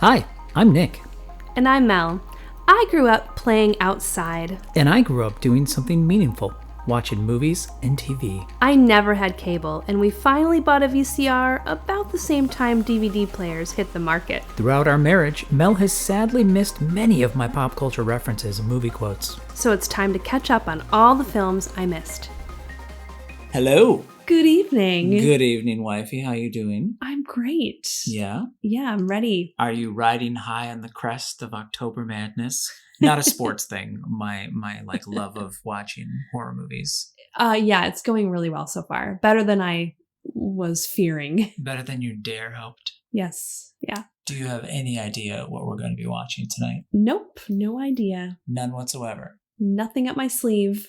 Hi, I'm Nick. And I'm Mel. I grew up playing outside. And I grew up doing something meaningful, watching movies and TV. I never had cable, and we finally bought a VCR about the same time DVD players hit the market. Throughout our marriage, Mel has sadly missed many of my pop culture references and movie quotes. So it's time to catch up on all the films I missed. Hello. Good evening. Good evening, wifey. How you doing? I'm great. Yeah? Yeah, I'm ready. Are you riding high on the crest of October madness? Not a sports thing. My love of watching horror movies. Yeah, it's going really well so far. Better than I was fearing. Better than you dare hoped. Yes. Yeah. Do you have any idea what we're going to be watching tonight? Nope. No idea. None whatsoever. Nothing up my sleeve.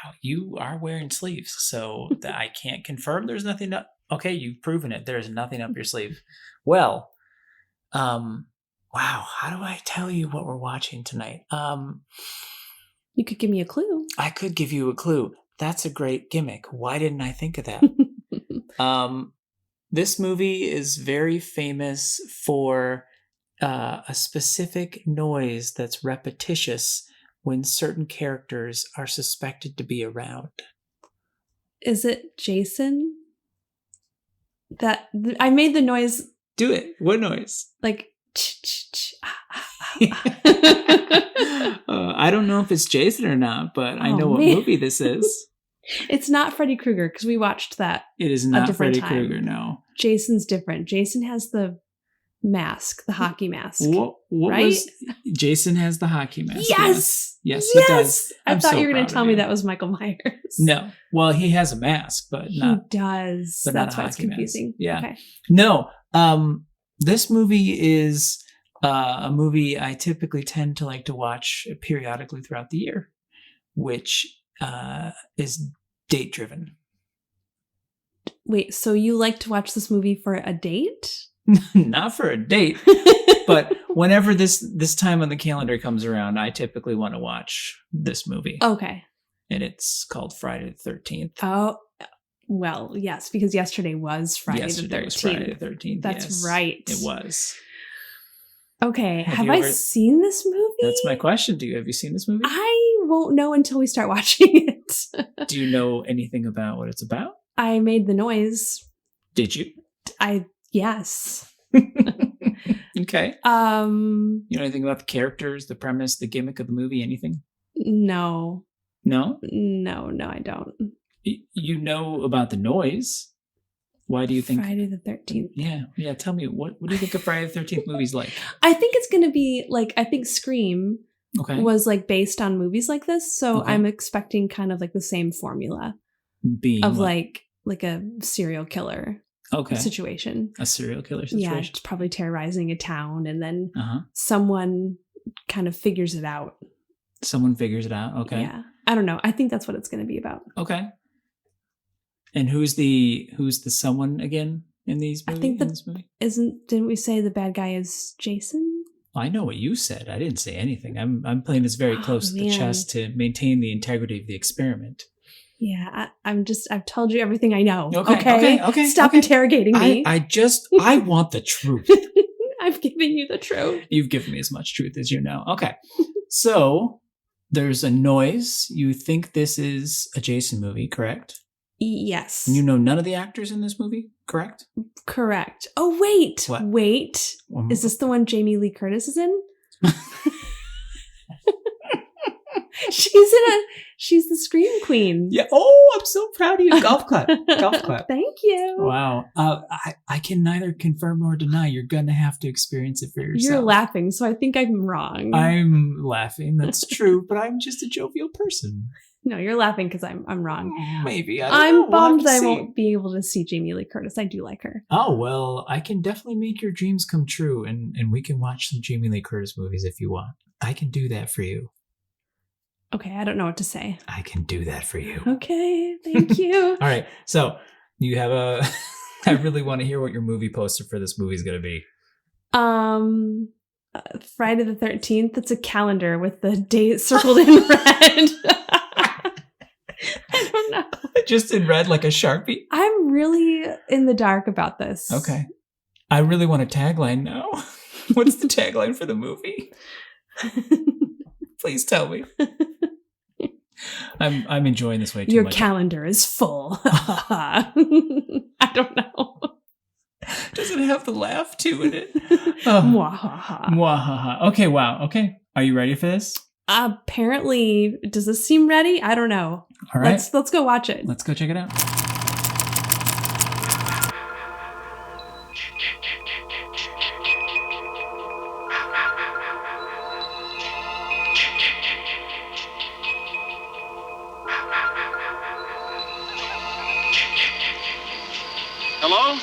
Wow, you are wearing sleeves, so I can't confirm there's nothing up. Okay, you've proven it. There's nothing up your sleeve. Well, wow, how do I tell you what we're watching tonight? You could give me a clue. I could give you a clue. That's a great gimmick. Why didn't I think of that? This movie is very famous for a specific noise that's repetitious when certain characters are suspected to be around. Is it Jason? That I made the noise. Do it. What noise? Like. I don't know if it's Jason or not, but I know what movie this is. It's not Freddy Krueger because we watched that. It is not Freddy Krueger, no. Jason's different. Jason has the mask, the hockey mask. What right? Jason has the hockey mask. Yes. Yes, he does. I thought you were going to tell me that was Michael Myers. No. Well, he has a mask, but not. He does. But that's not why it's confusing. Mask. Yeah. Okay. No. This movie is a movie I typically tend to like to watch periodically throughout the year, which is date driven. Wait, so you like to watch this movie for a date? Not for a date, but whenever this time on the calendar comes around, I typically want to watch this movie. Okay. And it's called Friday the 13th. Oh, well, yes, because yesterday was Friday the 13th. Yesterday was Friday the 13th. That's yes, right. It was. Okay. Have I seen this movie? That's my question to you. Have you seen this movie? I won't know until we start watching it. Do you know anything about what it's about? I made the noise. Did you? Yes. Okay. You know anything about the characters, the premise, the gimmick of the movie, anything? No. No? No, I don't. You know about the noise. Why do you think Friday the 13th? Yeah. Tell me, what do you think of Friday the 13th movies like? I think it's going to be like, I think Scream was like based on movies like this. So I'm expecting kind of like the same formula of like a serial killer situation. A serial killer situation? Yeah, it's probably terrorizing a town and then someone kind of figures it out. Someone figures it out? Okay. Yeah. I don't know. I think that's what it's going to be about. Okay. And who's the someone again in these movies? I think in this movie? Didn't we say the bad guy is Jason? I know what you said. I didn't say anything. I'm playing this very close to the chest to maintain the integrity of the experiment. Yeah, I've told you everything I know. Okay. Stop interrogating me. I want the truth. I've given you the truth. You've given me as much truth as you know. Okay. So there's a noise. You think this is a Jason movie, correct? Yes. You know none of the actors in this movie, correct? Correct. Oh, wait. What? Wait. Is this the one Jamie Lee Curtis is in? She's the Scream Queen. Yeah. Oh, I'm so proud of you. Golf clap. Golf clap. Thank you. Wow. I can neither confirm nor deny. You're going to have to experience it for yourself. You're laughing, so I think I'm wrong. I'm laughing. That's true, but I'm just a jovial person. No, you're laughing because I'm wrong. Maybe. I'm bummed that I won't be able to see Jamie Lee Curtis. I do like her. Oh, well, I can definitely make your dreams come true, and we can watch some Jamie Lee Curtis movies if you want. I can do that for you. Okay, I don't know what to say. I can do that for you. Okay, thank you. All right, so you have I really want to hear what your movie poster for this movie is going to be. Friday the 13th. It's a calendar with the date circled in red. I don't know. Just in red like a Sharpie? I'm really in the dark about this. Okay. I really want a tagline now. What's the tagline for the movie? Please tell me. I'm enjoying this way too much. Your calendar is full. I don't know. Does it have the laugh too in it? Oh. Mwahaha. Mwahaha. Okay, wow. Okay. Are you ready for this? Apparently, does this seem ready? I don't know. All right. Let's go watch it. Let's go check it out. Hello?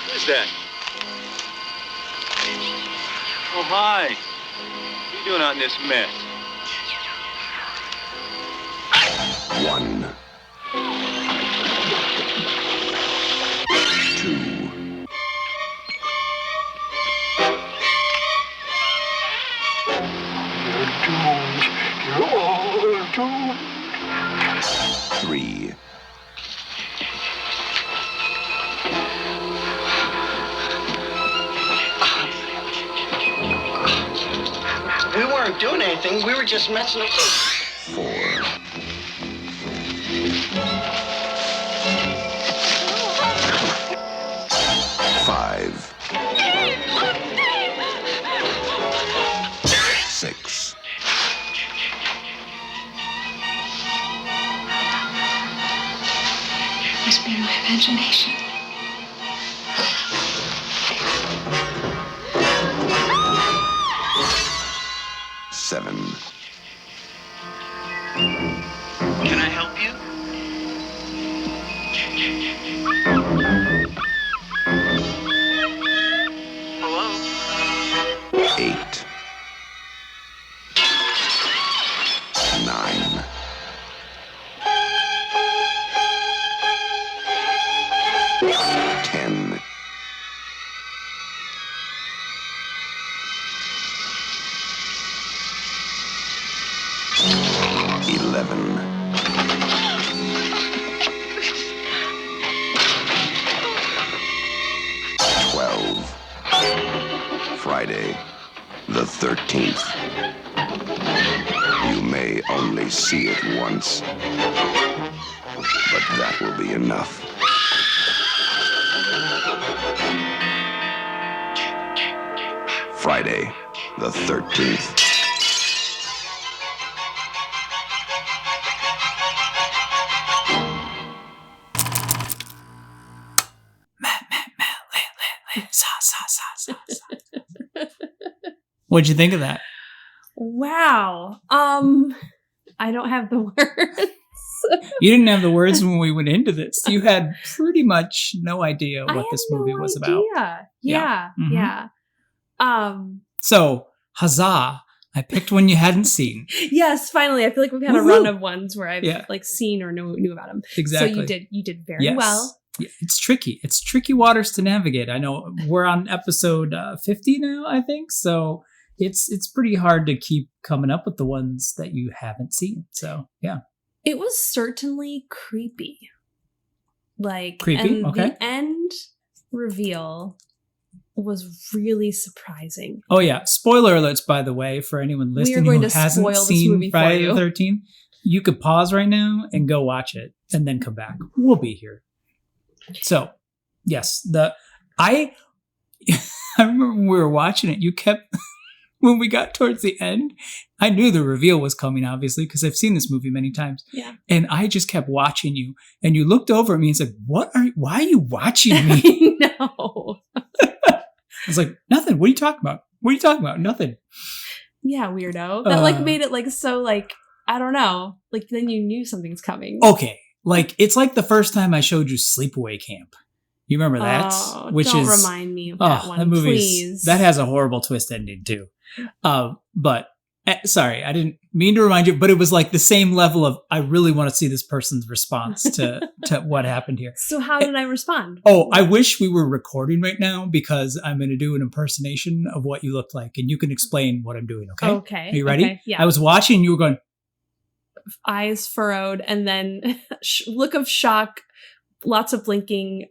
Who's that? Oh, hi. What are you doing out in this mess? 1, 2, 3. We weren't doing anything. We were just messing with 4. 5. 6. imagination. Seven. Can I help you? Hello? 8. 9. 10. 11. 12. Friday, the 13th. You may only see it once, but that will be enough. Friday, the 13th. What'd you think of that? Wow. I don't have the words. You didn't have the words when we went into this. You had pretty much no idea what this movie was about. Yeah. Mm-hmm. Yeah. So, huzzah. I picked one you hadn't seen. Yes, finally. I feel like we've had a run of ones where I've like seen or knew about them. Exactly. So you did very well. Yeah, it's tricky. It's tricky waters to navigate. I know we're on episode 50 now, I think. So it's pretty hard to keep coming up with the ones that you haven't seen. So, yeah. It was certainly creepy. Creepy, and okay. The end reveal was really surprising. Oh, yeah. Spoiler alerts, by the way, for anyone listening who hasn't seen Friday the 13th. You could pause right now and go watch it and then come back. We'll be here. So, yes, I remember when we were watching it, you kept, when we got towards the end, I knew the reveal was coming, obviously, because I've seen this movie many times. Yeah. And I just kept watching you. And you looked over at me and said, why are you watching me? No. I was like, nothing. What are you talking about? What are you talking about? Nothing. Yeah, weirdo. That made it so I don't know. Then you knew something's coming. Okay. It's like the first time I showed you Sleepaway Camp. You remember that? Oh, don't remind me of that one, that movie please. That has a horrible twist ending too. But sorry, I didn't mean to remind you, but it was like the same level of, I really want to see this person's response to what happened here. So how did I respond? Oh, I wish we were recording right now because I'm going to do an impersonation of what you look like and you can explain what I'm doing, okay? Okay. Are you ready? Okay, yeah. I was watching, you were going, eyes furrowed, and then look of shock, lots of blinking,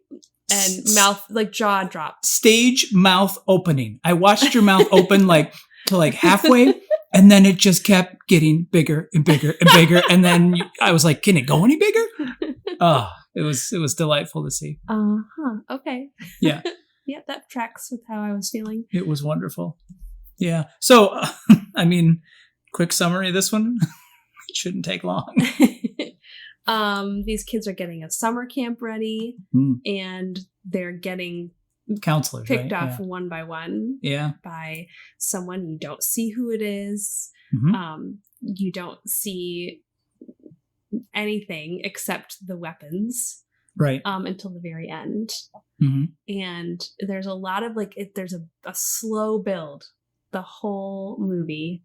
and mouth, like jaw drop. Stage mouth opening. I watched your mouth open like to like halfway, and then it just kept getting bigger and bigger and bigger. And then I was like, can it go any bigger? Oh, it was delightful to see. Okay. Yeah. Yeah, that tracks with how I was feeling. It was wonderful. Yeah. So, I mean, quick summary of this one. It shouldn't take long. These kids are getting a summer camp ready, and they're getting counselors picked off one by one. Yeah. By someone you don't see who it is. You don't see anything except the weapons. Right. Until the very end. And there's a lot of there's a slow build the whole movie,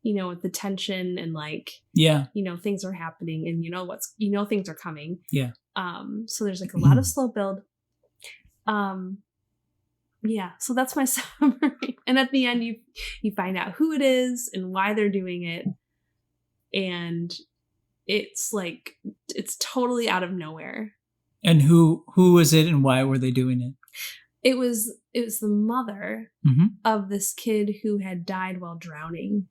with the tension and things are happening and things are coming. Yeah. So there's a lot of slow build. Yeah, so that's my summary. And at the end you find out who it is and why they're doing it. And it's totally out of nowhere. And who was it and why were they doing it? It was the mother of this kid who had died while drowning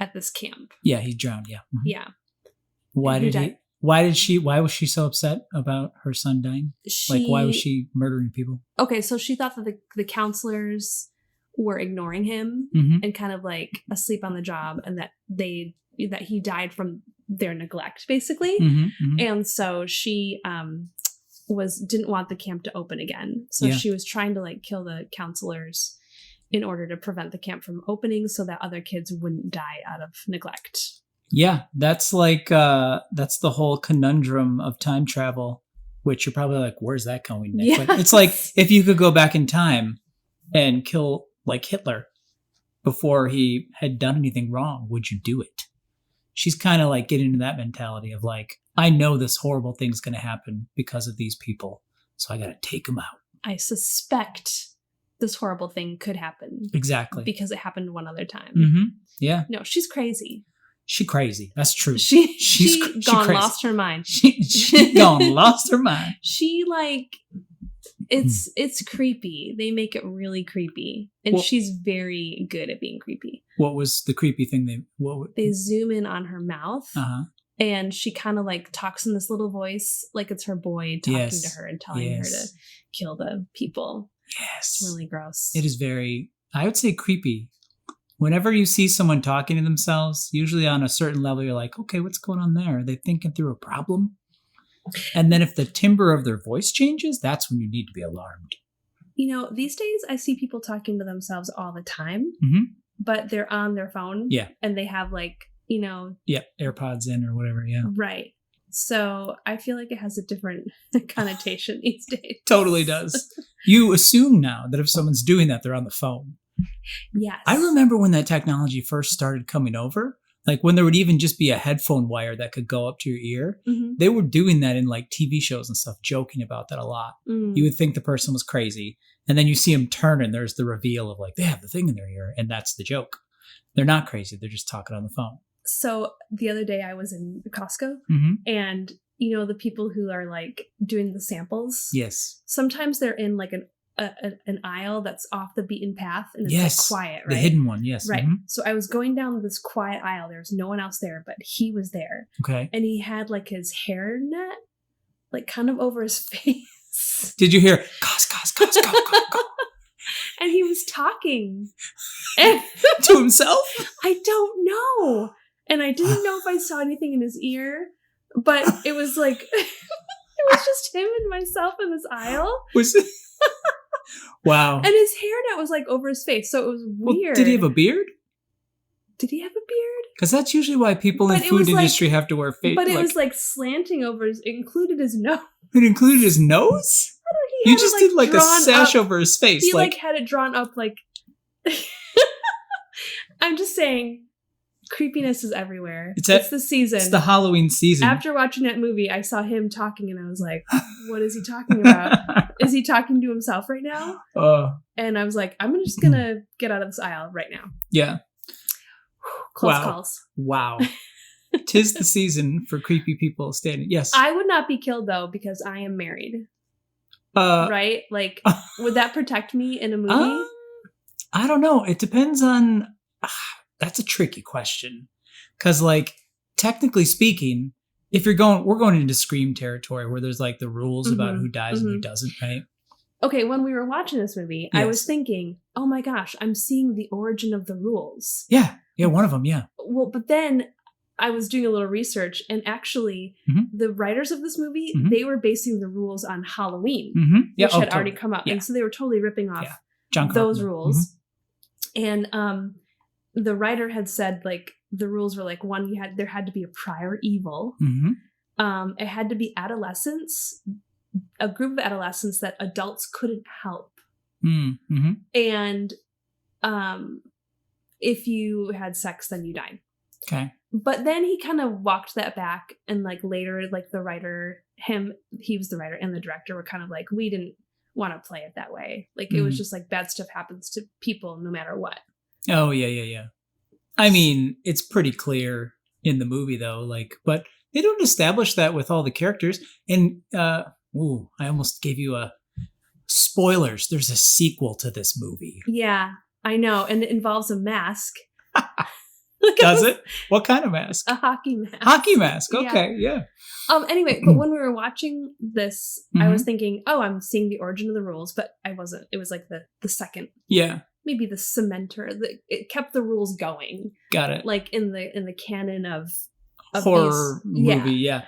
at this camp. Yeah, he drowned, yeah. Yeah. Why was she so upset about her son dying? Why was she murdering people? Okay, so she thought that the counselors were ignoring him and kind of asleep on the job, and that he died from their neglect, basically. And so she didn't want the camp to open again. So she was trying to kill the counselors in order to prevent the camp from opening so that other kids wouldn't die out of neglect. Yeah, that's that's the whole conundrum of time travel, which you're probably like, where's that going next? Yes. But it's like, if you could go back in time and kill Hitler before he had done anything wrong, would you do it? She's kind of getting into that mentality of I know this horrible thing's going to happen because of these people, so I got to take them out. I suspect this horrible thing could happen. Exactly. Because it happened one other time. Yeah. No, she's crazy. She crazy. That's true. She's gone crazy. Lost her mind. She gone lost her mind. She it's creepy. They make it really creepy, and she's very good at being creepy. What was the creepy thing? They zoom in on her mouth, and she kind of talks in this little voice, like it's her boy talking to her and telling her to kill the people. Yes, it's really gross. It is very, I would say, creepy. Whenever you see someone talking to themselves, usually on a certain level, you're like, okay, what's going on there? Are they thinking through a problem? And then if the timbre of their voice changes, that's when you need to be alarmed. These days I see people talking to themselves all the time, but they're on their phone. Yeah. And they have yeah, AirPods in or whatever. Yeah. Right. So I feel like it has a different connotation these days. Totally does. You assume now that if someone's doing that, they're on the phone. Yes. I remember when that technology first started coming over, when there would even just be a headphone wire that could go up to your ear. They were doing that in TV shows and stuff, joking about that a lot. You would think the person was crazy, and then you see them turn and there's the reveal of they have the thing in their ear, and that's the joke. They're not crazy. They're just talking on the phone. So the other day I was in Costco, and the people who are doing the samples. Yes. Sometimes they're in an aisle that's off the beaten path, and it's quiet, right? The hidden one, yes. Right. So I was going down this quiet aisle. There was no one else there, but he was there. Okay. And he had his hair net, kind of over his face. Did you hear, go? And he was talking. To himself? I don't know. And I didn't know if I saw anything in his ear, but it was it was just him and myself in this aisle. Was it? Wow. And his hairnet was over his face, so it was weird. Well, did he have a beard? Did he have a beard? Because that's usually why people in the food industry have to wear face. But it was slanting over it included his nose. It included his nose? You just did a sash over his face. He had it drawn up I'm just saying, creepiness is everywhere. It's the season. It's the Halloween season. After watching that movie, I saw him talking, and I was like, what is he talking about? Is he talking to himself right now? And I was like, I'm just going to get out of this aisle right now. Yeah. Close calls. Wow. 'Tis the season for creepy people standing. Yes. I would not be killed, though, because I am married. right? Like, would that protect me in a movie? I don't know. It depends on... that's a tricky question. Because, like, technically speaking, if we're going into Scream territory where there's, like, the rules about who dies and who doesn't, right? Okay, when we were watching this movie, I was thinking, oh my gosh, I'm seeing the origin of the rules. Yeah, one of them, yeah. Well, but then I was doing a little research, and actually, the writers of this movie, they were basing the rules on Halloween, which had already come up. Yeah. And so they were totally ripping off those rules. And the writer had said, like, the rules were like, one, there had to be a prior evil. It had to be adolescents, a group of adolescents that adults couldn't help. And if you had sex, then you died. Okay. But then he kind of walked that back, and like later, like the writer, he was the writer and the director were kind of like, we didn't want to play it that way. Like it was just like bad stuff happens to people no matter what. Oh, yeah. I mean, it's pretty clear in the movie though, like, but they don't establish that with all the characters. And I almost gave you spoilers. There's a sequel to this movie. Yeah, I know. And it involves a mask. Does it? What kind of mask? A hockey mask. Hockey mask. Okay, yeah. Anyway, but when we were watching this, I was thinking, oh, I'm seeing the origin of the rules, but I wasn't. It was like the second. Yeah. Maybe the cementer. It kept the rules going. Got it. Like in the canon of horror movie. Yeah.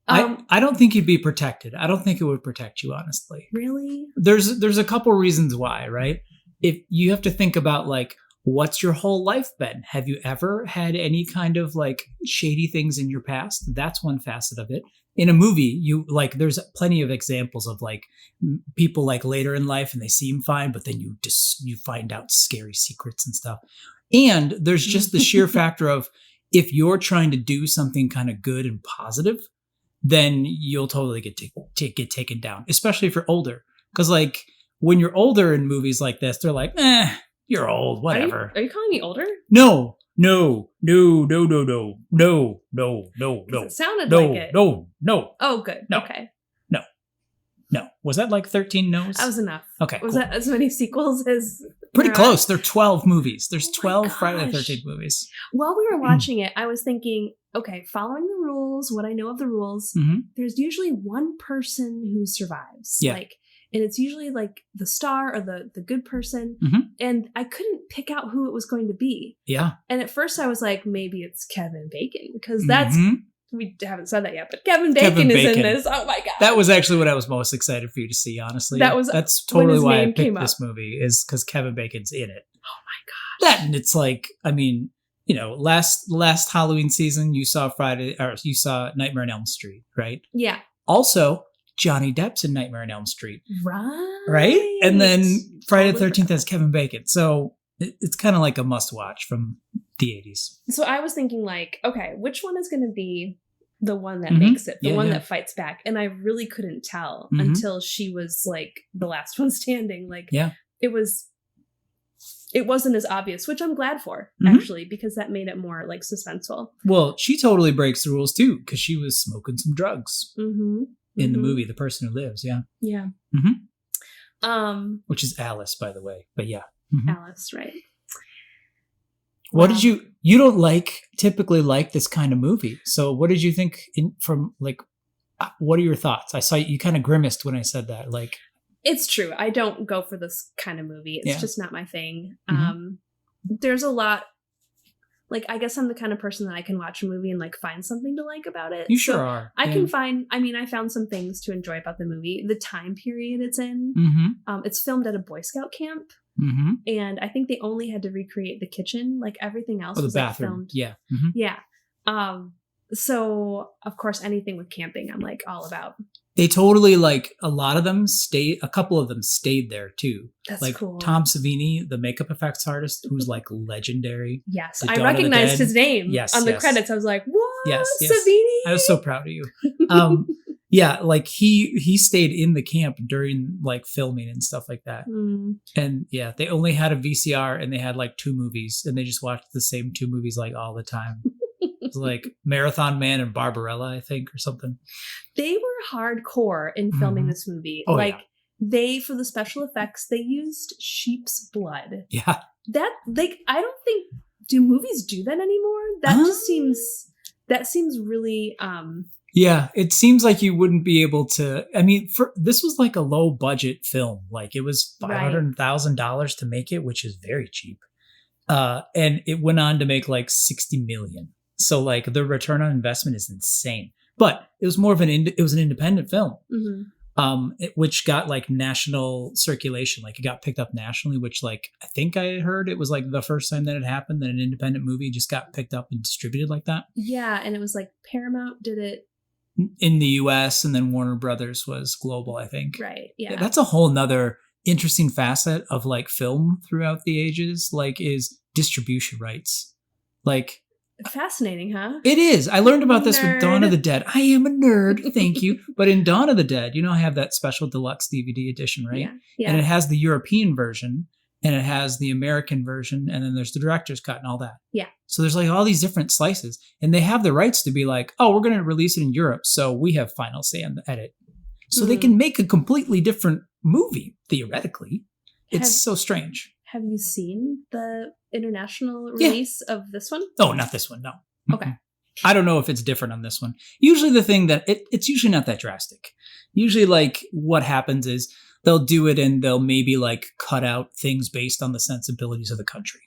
I don't think you'd be protected. I don't think it would protect you, honestly. Really? There's a couple reasons why, right? If you have to think about like, what's your whole life been? Have you ever had any kind of like shady things in your past? That's one facet of it. In a movie, there's plenty of examples of like people like later in life and they seem fine, but then you find out scary secrets and stuff. And there's just the sheer factor of if you're trying to do something kind of good and positive, then you'll totally get taken down, especially if you're older. Because like when you're older in movies like this, they're like, you're old, whatever. Are you calling me older? No. It sounded like it. No. Oh, good. No. Okay. No. Was that like 13 no's? That was enough. Okay. Was that as many sequels as... Pretty close. There are 12 movies. There's 12 Friday the 13th movies. While we were watching it, I was thinking, okay, following the rules, what I know of the rules, there's usually one person who survives. Yeah. And it's usually like the star or the good person. And I couldn't pick out who it was going to be. Yeah. And at first I was like, maybe it's Kevin Bacon because that's, we haven't said that yet, but Kevin Bacon is in this. Oh my God. That was actually what I was most excited for you to see, honestly. That's totally why I picked this movie is because Kevin Bacon's in it. Oh my gosh. That, and it's like, I mean, last Halloween season, you saw Nightmare on Elm Street, right? Yeah. Also, Johnny Depp's in Nightmare on Elm Street. Right? And then Friday the 13th has Kevin Bacon. So it's kind of like a must watch from the 80s. So I was thinking like, okay, which one is going to be the one that makes it, the one that fights back? And I really couldn't tell until she was like the last one standing. Like, it wasn't as obvious, which I'm glad for, actually, because that made it more like suspenseful. Well, she totally breaks the rules too, because she was smoking some drugs. In the movie, the person who lives, yeah. Which is Alice, by the way, but yeah. Alice, right. What did you don't typically like this kind of movie. So what did you think what are your thoughts? I saw you kind of grimaced when I said that. Like, it's true. I don't go for this kind of movie. It's just not my thing. There's a lot. Like, I guess I'm the kind of person that I can watch a movie and like find something to like about it. You sure are. I found some things to enjoy about the movie. The time period it's in. It's filmed at a Boy Scout camp. And I think they only had to recreate the kitchen. Like everything else was like filmed. Yeah. Yeah. So of course anything with camping I'm like all about. They totally a couple of them stayed there too. That's like cool. Tom Savini, the makeup effects artist, who's like legendary. Yes, I recognized his name on the credits. I was like, what? Yes. Savini? I was so proud of you. Yeah, like he stayed in the camp during like filming and stuff like that. And yeah, they only had a VCR and they had like 2 movies and they just watched the same 2 movies like all the time. It was like Marathon Man and Barbarella, I think, or something. They were hardcore in filming this movie. Oh, like yeah. for the special effects, they used sheep's blood. Yeah. I don't think, do movies do that anymore? That seems really, yeah, it seems like you wouldn't be able to. I mean, this was like a low budget film. Like it was $500,000 to make it, which is very cheap. And it went on to make like 60 million. So like the return on investment is insane. But it was more of an independent film, which got like national circulation. Like it got picked up nationally, which like I think I heard it was like the first time that it happened that an independent movie just got picked up and distributed like that. Yeah, and it was like Paramount did it in the US, and then Warner Brothers was global, I think. Right. Yeah. That's a whole nother interesting facet of like film throughout the ages, like is distribution rights. Like fascinating, huh? It is. I learned about this with Dawn of the Dead. I am a nerd, thank you. But in Dawn of the Dead, I have that special deluxe DVD edition, right? Yeah. And it has the European version, and it has the American version, and then there's the director's cut and all that. Yeah. So there's like all these different slices, and they have the rights to be like, oh, we're going to release it in Europe, so we have final say on the edit. So they can make a completely different movie, theoretically. It's so strange. Have you seen the international release of this one? Oh, not this one, no. Okay. I don't know if it's different on this one. Usually the thing that, it's usually not that drastic. Usually like what happens is they'll do it and they'll maybe like cut out things based on the sensibilities of the country.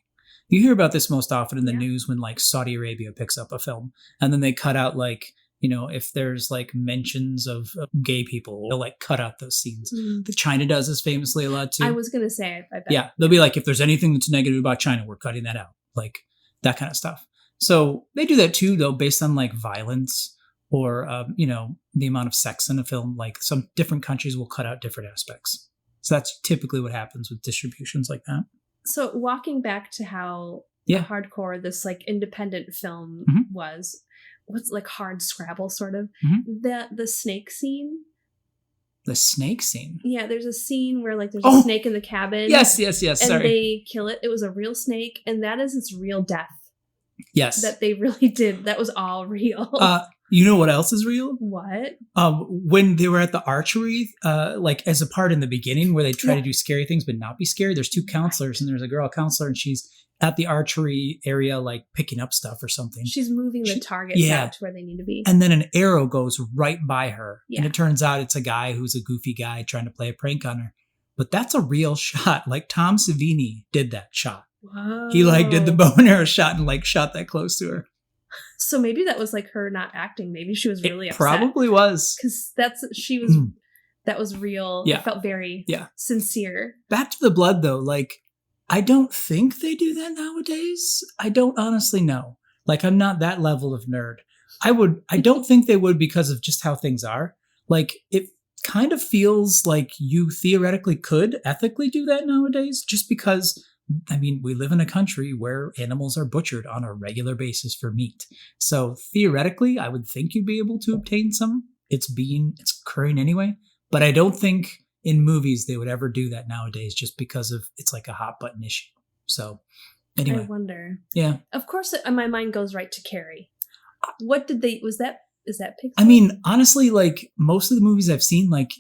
You hear about this most often in the news when like Saudi Arabia picks up a film and then they cut out like, if there's like mentions of gay people, they'll like cut out those scenes. China does this famously a lot too. I was going to say, I bet. Yeah. They'll be like, if there's anything that's negative about China, we're cutting that out. Like that kind of stuff. So they do that too, though, based on like violence or, the amount of sex in a film. Like some different countries will cut out different aspects. So that's typically what happens with distributions like that. So walking back to how hardcore this like independent film was, what's like hard Scrabble sort of, the snake scene. The snake scene? Yeah, there's a scene where like there's a snake in the cabin. Yes. And they kill it. It was a real snake, and that is its real death. Yes. That they really did. That was all real. You know what else is real? What? When they were at the archery, like as a part in the beginning where they try to do scary things but not be scary, there's two counselors and there's a girl counselor and she's at the archery area like picking up stuff or something. She's moving the targets out to where they need to be. And then an arrow goes right by her. Yeah. And it turns out it's a guy who's a goofy guy trying to play a prank on her. But that's a real shot. Like Tom Savini did that shot. Whoa. He like did the bow and arrow shot and like shot that close to her. So maybe that was like her not acting. Maybe she was really upset. Probably was. Because that was real. Yeah. It felt very sincere. Back to the blood though, like I don't think they do that nowadays. I don't honestly know. Like I'm not that level of nerd. I don't think they would because of just how things are. Like it kind of feels like you theoretically could ethically do that nowadays just because we live in a country where animals are butchered on a regular basis for meat. So theoretically, I would think you'd be able to obtain some. It's occurring anyway. But I don't think in movies they would ever do that nowadays just because of it's like a hot button issue. So anyway. I wonder. Yeah. Of course, my mind goes right to Carrie. What did is that Pixar? I mean, honestly, like most of the movies I've seen, like,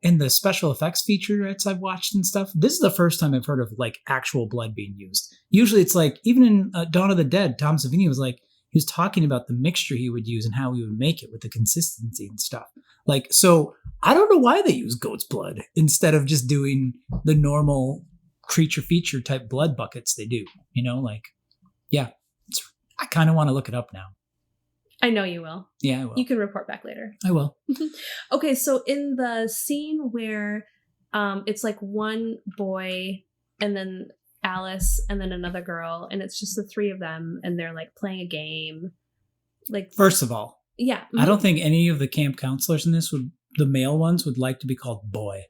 in the special effects featurettes I've watched and stuff, this is the first time I've heard of like actual blood being used. Usually it's like, even in Dawn of the Dead, Tom Savini he was talking about the mixture he would use and how he would make it with the consistency and stuff. Like, so I don't know why they use goat's blood instead of just doing the normal creature feature type blood buckets they do, I kind of want to look it up now. I know you will. Yeah, I will. You can report back later. I will. Okay, so in the scene where it's like one boy and then Alice and then another girl, and it's just the three of them, and they're like playing a game. Like, first of all, yeah, I don't think any of the camp counselors in this the male ones would like to be called boy.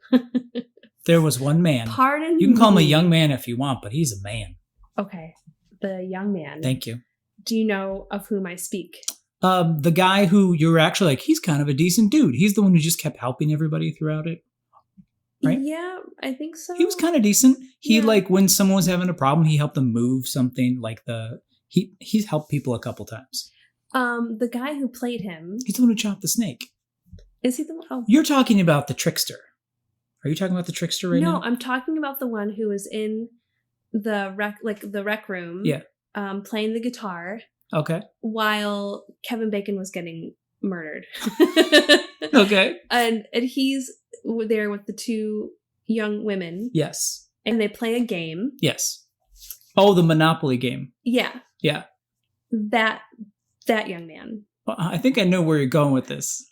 There was one man. Pardon You can call him a young man if you want, but he's a man. Okay, the young man. Thank you. Do you know of whom I speak? The guy who you're actually like, he's kind of a decent dude. He's the one who just kept helping everybody throughout it. Right? Yeah, I think so. He was kind of decent. He like when someone was having a problem, he helped them move something. Like he's helped people a couple times. The guy who played him. He's the one who chopped the snake. Is he the one? Oh. You're talking about the trickster. Are you talking about the trickster right now? No, I'm talking about the one who was in the rec room. Yeah. Playing the guitar. Okay. While Kevin Bacon was getting murdered. Okay. And he's there with the two young women. Yes. And they play a game. Yes. Oh, the Monopoly game. Yeah. Yeah. That young man. Well, I think I know where you're going with this.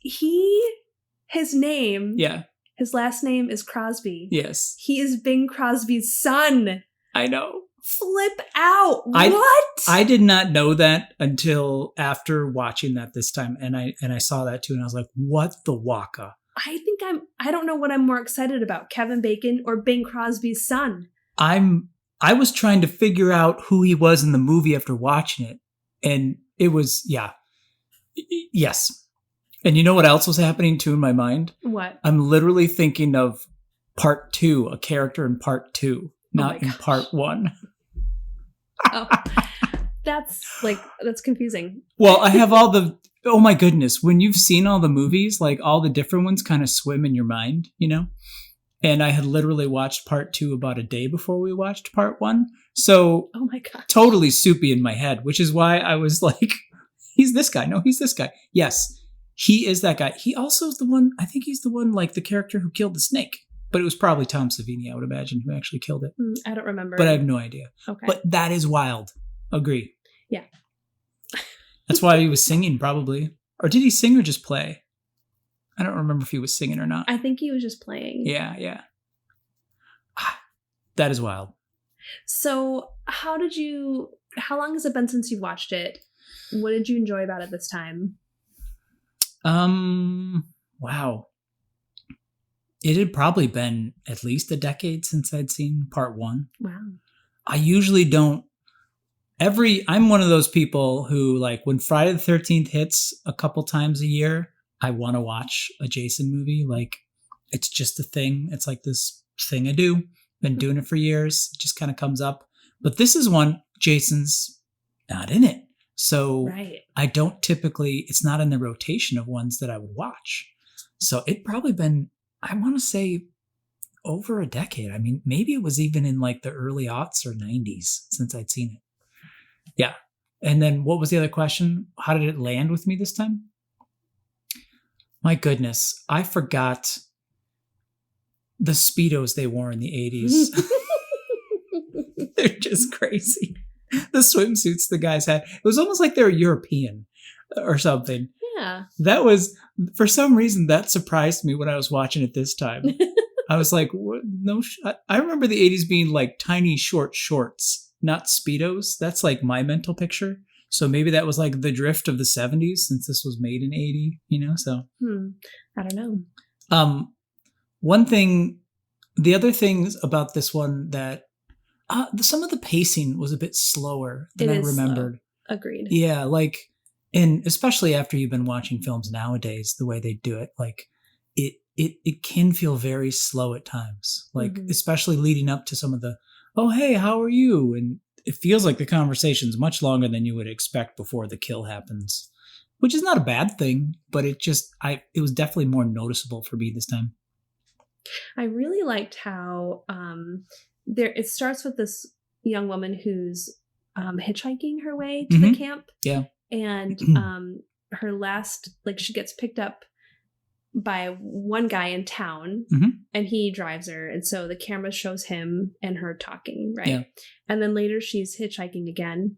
His name. Yeah. His last name is Crosby. Yes. He is Bing Crosby's son. I know. Flip out. What? I did not know that until after watching that this time. And I saw that too. And I was like, what the waka? I don't know what I'm more excited about, Kevin Bacon or Bing Crosby's son. I was trying to figure out who he was in the movie after watching it. And it was, yeah. Yes. And you know what else was happening too in my mind? What? I'm literally thinking of part 2, a character in part 2, not in part 1. Oh, that's confusing. Well, I have all the, oh my goodness, when you've seen all the movies, like all the different ones kind of swim in your mind, you know? And I had literally watched part 2 about a day before we watched part 1. So, oh my God, totally soupy in my head, which is why I was like, he's this guy. No, he's this guy. Yes, he is that guy. He also is the one, I think he's the one, like the character who killed the snake. But it was probably Tom Savini, I would imagine, who actually killed it. I don't remember. But I have no idea. Okay. But that is wild. Agree. Yeah. That's why he was singing, probably. Or did he sing or just play? I don't remember if he was singing or not. I think he was just playing. Yeah. That is wild. So how long has it been since you watched it? What did you enjoy about it this time? Wow. It had probably been at least a decade since I'd seen part 1. Wow. I usually don't. I'm one of those people who, like, when Friday the 13th hits a couple times a year, I want to watch a Jason movie. Like, it's just a thing. It's like this thing I do. Been doing it for years. It just kind of comes up. But this is one, Jason's not in it. So right. I don't typically, it's not in the rotation of ones that I would watch. So it probably been, I want to say, over a decade. I mean, maybe it was even in like the early aughts or 90s since I'd seen it. Yeah. And then what was the other question? How did it land with me this time? My goodness, I forgot the Speedos they wore in the 80s. They're just crazy. The swimsuits the guys had. It was almost like they were European or something. Yeah. That was, for some reason, that surprised me when I was watching it this time. I was like, what? No. I remember the 80s being like tiny short shorts, not Speedos. That's like my mental picture. So maybe that was like the drift of the 70s since this was made in 80, you know? So I don't know. One thing, the other things about this one that some of the pacing was a bit slower than I remembered. Slow. Agreed. Yeah, like, and especially after you've been watching films nowadays, the way they do it, like it can feel very slow at times. Like, especially leading up to some of the, oh, hey, how are you? And it feels like the conversation's much longer than you would expect before the kill happens, which is not a bad thing, but it was definitely more noticeable for me this time. I really liked how it starts with this young woman who's hitchhiking her way to the camp. Yeah. And her last, like, she gets picked up by one guy in town and he drives her. And so the camera shows him and her talking, right? Yeah. And then later she's hitchhiking again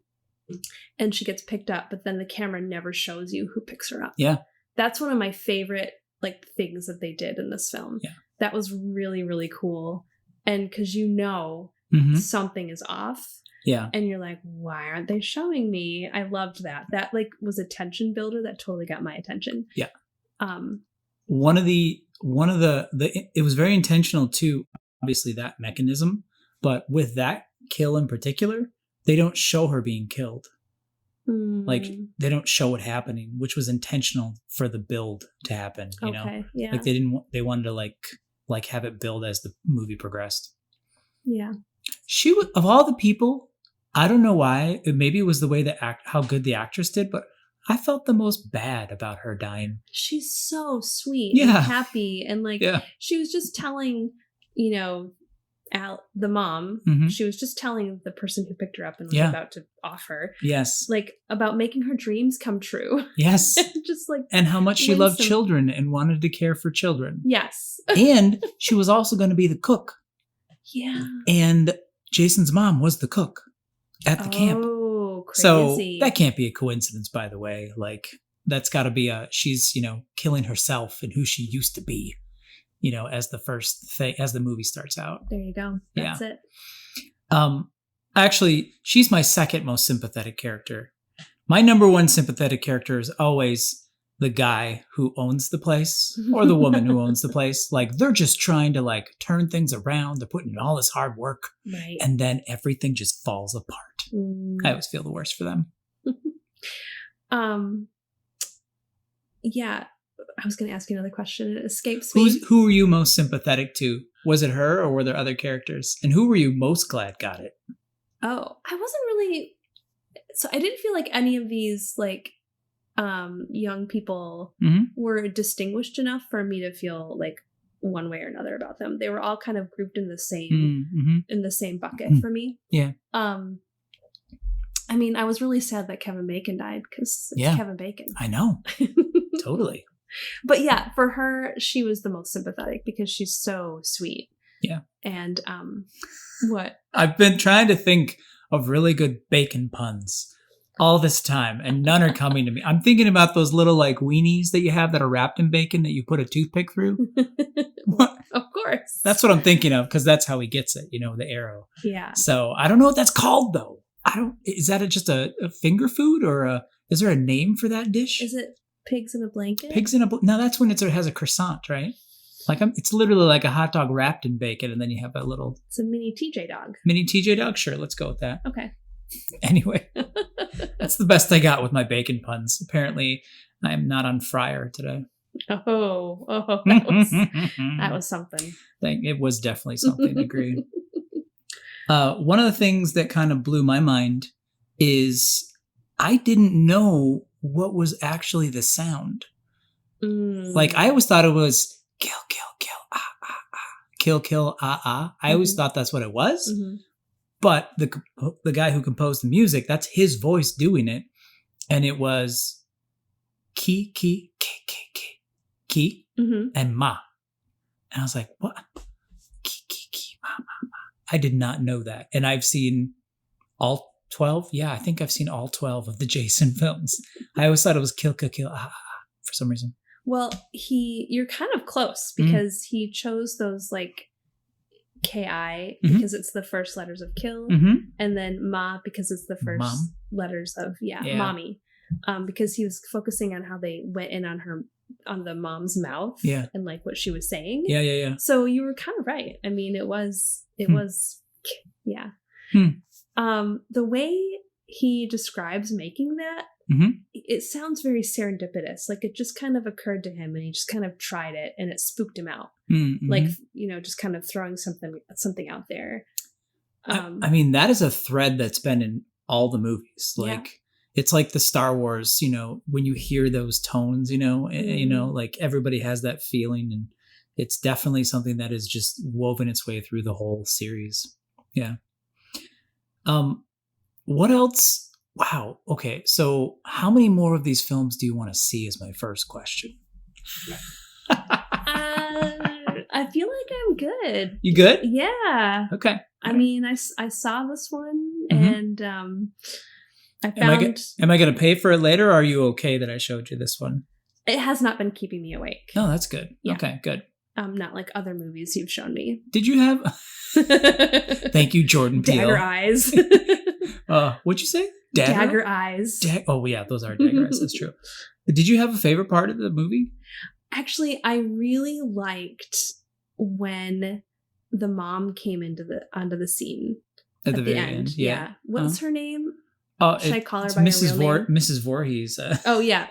and she gets picked up, but then the camera never shows you who picks her up. Yeah. That's one of my favorite, like, things that they did in this film. Yeah. That was really, really cool. And because something is off. Yeah. And you're like, why aren't they showing me? I loved that. That, like, was a tension builder that totally got my attention. Yeah. One of the it was very intentional too, obviously, that mechanism, but with that kill in particular, they don't show her being killed. Like, they don't show it happening, which was intentional for the build to happen, you know? Yeah. Like, they wanted to like have it build as the movie progressed. Yeah. She was, of all the people, I don't know why, maybe it was the way how good the actress did, but I felt the most bad about her dying. She's so sweet and happy. And like, she was just telling the mom, she was just telling the person who picked her up and was about to off her. Yes. Like about making her dreams come true. Yes. Just like, and how much she loved children and wanted to care for children. Yes. And she was also going to be the cook. Yeah. And Jason's mom was the cook at the camp. Oh, crazy. So that can't be a coincidence, by the way. Like, that's got to be she's, killing herself and who she used to be. As the first thing, as the movie starts out. There you go. That's it. Actually, she's my second most sympathetic character. My number one sympathetic character is always the guy who owns the place or the woman who owns the place. Like, they're just trying to turn things around. They're putting in all this hard work. Right. And then everything just falls apart. I always feel the worst for them. Yeah. I was going to ask you another question. It escapes me. Who were you most sympathetic to? Was it her or were there other characters? And who were you most glad got it? Oh, I wasn't really... So I didn't feel like any of these young people were distinguished enough for me to feel like one way or another about them. They were all kind of grouped in the same bucket for me. Yeah. I mean, I was really sad that Kevin Bacon died because it's Kevin Bacon. I know. Totally. But yeah, for her, she was the most sympathetic because she's so sweet. Yeah. And what? I've been trying to think of really good bacon puns all this time, and none are coming to me. I'm thinking about those little weenies that you have that are wrapped in bacon that you put a toothpick through. Of course. That's what I'm thinking of because that's how he gets it, the arrow. Yeah. So I don't know what that's called though. Is that just a finger food or is there a name for that dish? Is it pigs in a blanket? No, that's when it has a croissant, right? It's literally like a hot dog wrapped in bacon, and then you have a little... It's a mini TJ dog. Mini TJ dog? Sure, let's go with that. Okay. Anyway, that's the best I got with my bacon puns. Apparently, I'm not on Fryer today. Oh, that was something. It was definitely something, agreed. One of the things that kind of blew my mind is I didn't know what was actually the sound. I always thought it was kill, kill, kill, ah, ah, ah. Kill, kill, ah, ah. I always thought that's what it was. But the guy who composed the music, that's his voice doing it. And it was ki, ki, ki, ki, ki, ki, and ma. And I was like, what? Ki, ki, ki, ma, ma, ma. I did not know that. And I've seen all 12? Yeah, I think I've seen all 12 of the Jason films. I always thought it was kill, kill, kill, ah, ah, ah, for some reason. Well, you're kind of close because he chose those K-I because it's the first letters of kill, and then ma because it's the first letters of mommy. Because he was focusing on how they went in on the mom's mouth and what she was saying. Yeah. So you were kind of right. I mean, it was the way he describes making that, it sounds very serendipitous. It just kind of occurred to him and he just kind of tried it and it spooked him out. Just kind of throwing something out there. I mean, that is a thread that's been in all the movies. It's like the Star Wars, when you hear those tones, everybody has that feeling, and it's definitely something that is just woven its way through the whole series. Yeah. What else? Wow. Okay. So how many more of these films do you want to see is my first question. I feel like I'm good. You good? Yeah. Okay. I mean, I saw this one and I found... Am I going to pay for it later, or are you okay that I showed you this one? It has not been keeping me awake. Oh, that's good. Yeah. Okay, good. Not like other movies you've shown me. Did you have... Thank you, Jordan Peele. Dagger eyes. What'd you say? Dagger eyes. Oh, yeah, those are dagger eyes. That's true. Did you have a favorite part of the movie? Actually, I really liked when the mom came onto the scene at the very end. Yeah. What's her name? Should I call her by Mrs. her real name? Mrs. Voorhees. Oh, yeah.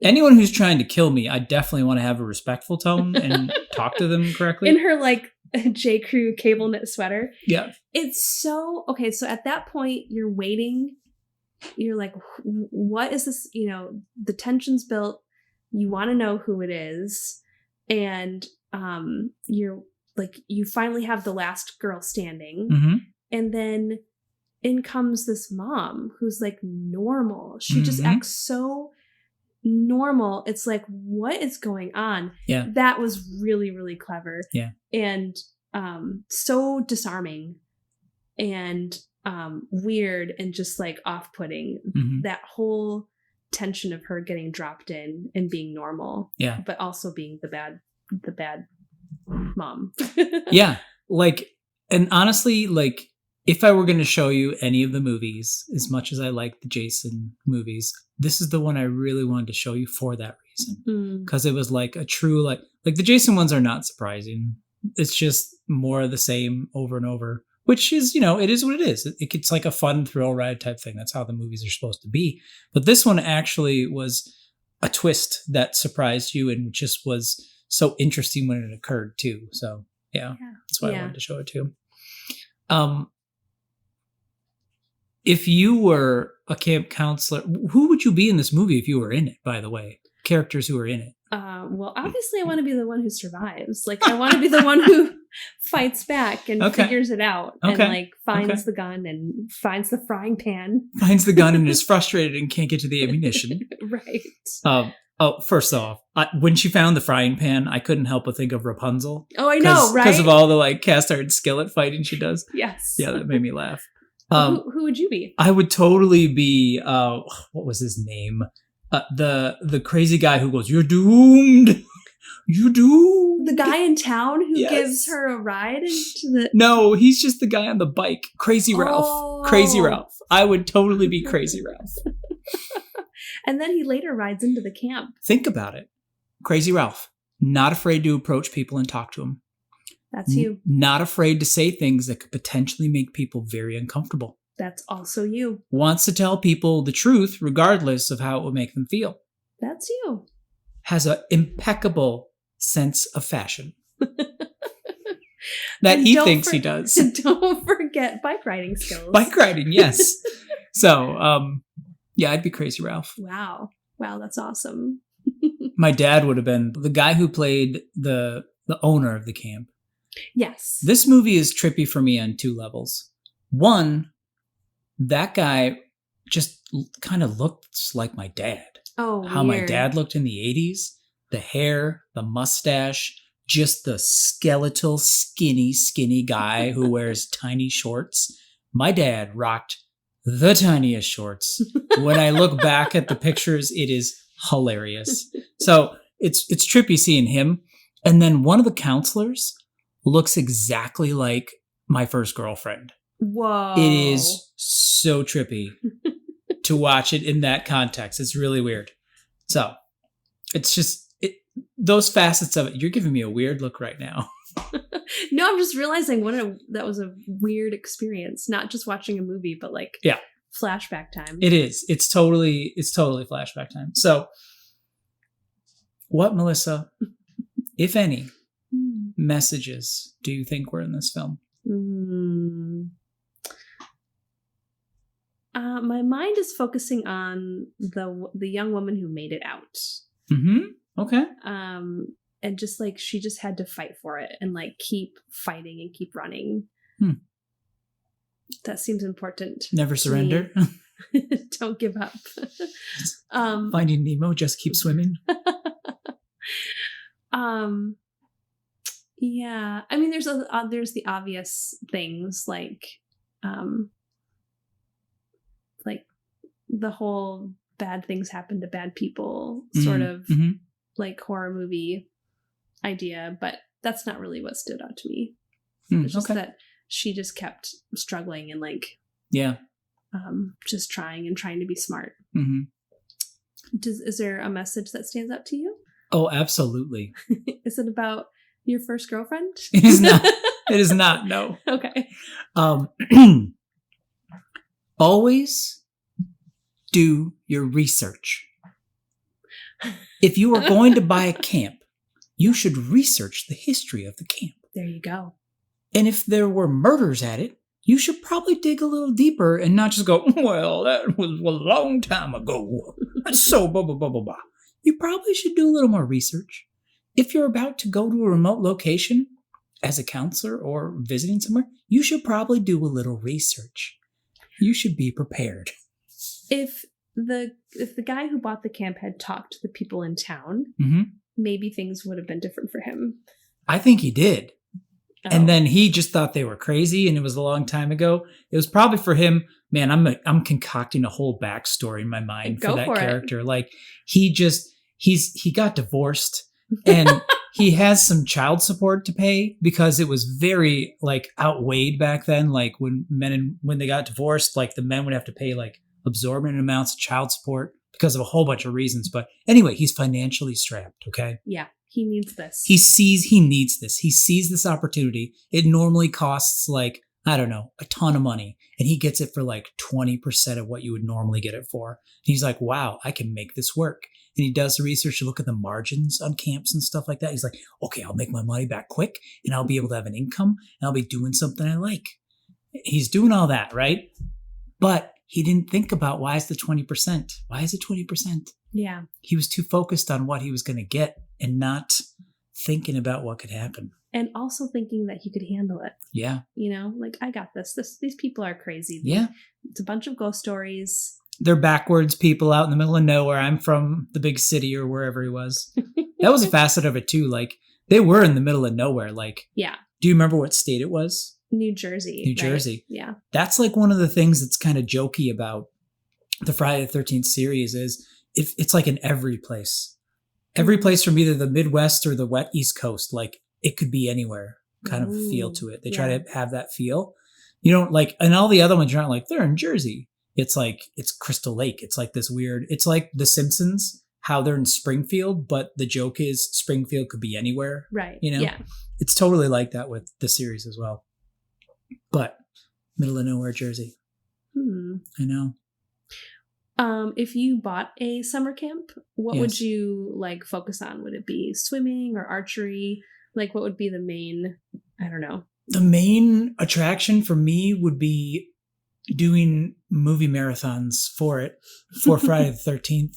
Anyone who's trying to kill me, I definitely want to have a respectful tone and talk to them correctly. In her J. Crew cable knit sweater. Yeah. It's so okay. So at that point, you're waiting. You're like, what is this? The tension's built. You want to know who it is, and you're like you finally have the last girl standing, Mm-hmm. and then in comes this mom who's like normal. She just acts so normal. It's like, what is going on? Yeah. That was really, really clever. Yeah. And so disarming and weird and just like off-putting. Mm-hmm. That whole tension of her getting dropped in and being normal. Yeah. But also being the bad mom. Yeah. Like, and honestly, like, if I were going to show you any of the movies, as much as I like the Jason movies, this is the one I really wanted to show you for that reason. Because it was like a true, like the Jason ones are not surprising. It's just more of the same over and over, which is, it is what it is. It's like a fun thrill ride type thing. That's how the movies are supposed to be. But this one actually was a twist that surprised you and just was so interesting when it occurred too. So yeah. That's why I wanted to show it to you. If you were a camp counselor, who would you be in this movie if you were in it, by the way? Characters who are in it. Well, obviously I want to be the one who survives. Like, I want to be the one who fights back and figures it out and like finds the gun and finds the frying pan. Finds the gun and is frustrated and can't get to the ammunition. Right. First off, when she found the frying pan, I couldn't help but think of Rapunzel. Oh, I know, right? Because of all the like cast iron skillet fighting she does. Yes. Yeah, that made me laugh. Who would you be? I would totally be, what was his name? The crazy guy who goes, "You're doomed. You're doomed." The guy in town who gives her a ride into the... No, he's just the guy on the bike. Crazy Ralph. Oh. Crazy Ralph. I would totally be Crazy Ralph. And then he later rides into the camp. Think about it. Crazy Ralph. Not afraid to approach people and talk to them. That's you. Not afraid to say things that could potentially make people very uncomfortable. That's also you. Wants to tell people the truth regardless of how it will make them feel. That's you. Has an impeccable sense of fashion. That he thinks he does. Don't forget bike riding skills. Bike riding, yes. So, yeah, I'd be Crazy Ralph. Wow, that's awesome. My dad would have been the guy who played the owner of the camp. Yes. This movie is trippy for me on two levels. One, that guy just kind of looks like my dad. Oh, how my dad looked in the 80s. The hair, the mustache, just the skeletal, skinny guy who wears tiny shorts. My dad rocked the tiniest shorts. When I look back at the pictures, it is hilarious. So it's trippy seeing him. And then one of the counselors looks exactly like my first girlfriend. Whoa. It is so trippy to watch it in that context. It's really weird. So it's just those facets of it. You're giving me a weird look right now. No, I'm just realizing that was a weird experience. Not just watching a movie, but like flashback time. It is. It's totally flashback time. So what, Melissa, if any, messages do you think were in this film? My mind is focusing on the young woman who made it out. Mm-hmm. Okay. And just like she just had to fight for it and like keep fighting and keep running. That seems important. Never surrender. Don't give up. Finding Nemo, just keep swimming. Yeah. I mean, there's the obvious things like the whole bad things happen to bad people sort of like horror movie idea, but that's not really what stood out to me. It's just that she just kept struggling and like just trying to be smart. Is there a message that stands out to you? Oh, absolutely. Is it about your first girlfriend? It is not. It is not. No. Okay. Always do your research. If you are going to buy a camp, you should research the history of the camp. There you go. And if there were murders at it, you should probably dig a little deeper and not just go, well, that was a long time ago. That's so blah, blah, blah, blah, blah. You probably should do a little more research. If you're about to go to a remote location, as a counselor or visiting somewhere, you should probably do a little research. You should be prepared. If the guy who bought the camp had talked to the people in town, maybe things would have been different for him. I think he did. Oh. And then he just thought they were crazy, and it was a long time ago. It was probably for him, man, I'm concocting a whole backstory in my mind for that character. Like he got divorced and he has some child support to pay because it was very like outweighed back then. Like when they got divorced, like the men would have to pay like absorbent amounts of child support because of a whole bunch of reasons. But anyway, he's financially strapped. Okay. Yeah. He needs this. He needs this. He sees this opportunity. It normally costs like, I don't know, a ton of money. And he gets it for like 20% of what you would normally get it for. And he's like, wow, I can make this work. And he does the research to look at the margins on camps and stuff like that. He's like, okay, I'll make my money back quick and I'll be able to have an income and I'll be doing something I like. He's doing all that, right? But he didn't think about why is the 20%? Why is it 20%? Yeah. He was too focused on what he was going to get and not thinking about what could happen. And also thinking that he could handle it. Yeah. You know, like, I got this. These people are crazy. Yeah. It's a bunch of ghost stories. They're backwards people out in the middle of nowhere. I'm from the big city or wherever he was. That was a facet of it too. Like, they were in the middle of nowhere. Like, yeah. Do you remember what state it was? New Jersey. New Jersey. Yeah. That's like one of the things that's kind of jokey about the Friday the 13th series is it's like in every place. Every place from either the Midwest or the wet East Coast, like it could be anywhere kind of feel to it. They try to have that feel. You don't like, and all the other ones aren't like, they're in Jersey. It's like, it's Crystal Lake. It's like this weird, it's like The Simpsons, how they're in Springfield, but the joke is Springfield could be anywhere. Right. You know? Yeah. It's totally like that with the series as well. But middle of nowhere, Jersey. I know. If you bought a summer camp, what would you like focus on? Would it be swimming or archery? Like, what would be the main, I don't know. The main attraction for me would be doing movie marathons for Friday the 13th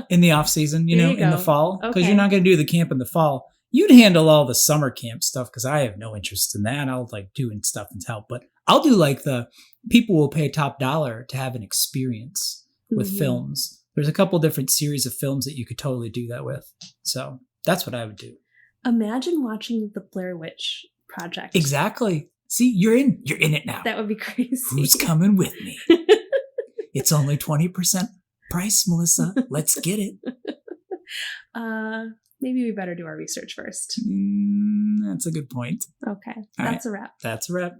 in the off season, you know, in the fall, because you're not going to do the camp in the fall. You'd handle all the summer camp stuff because I have no interest in that. I'll like doing stuff and help, but I'll do like the people will pay top dollar to have an experience with films. There's a couple different series of films that you could totally do that with. So that's what I would do. Imagine watching the Blair Witch Project. Exactly. See, you're in it now. That would be crazy. Who's coming with me? It's only 20% price, Melissa. Let's get it. Maybe we better do our research first. That's a good point. Okay. That's a wrap. That's a wrap.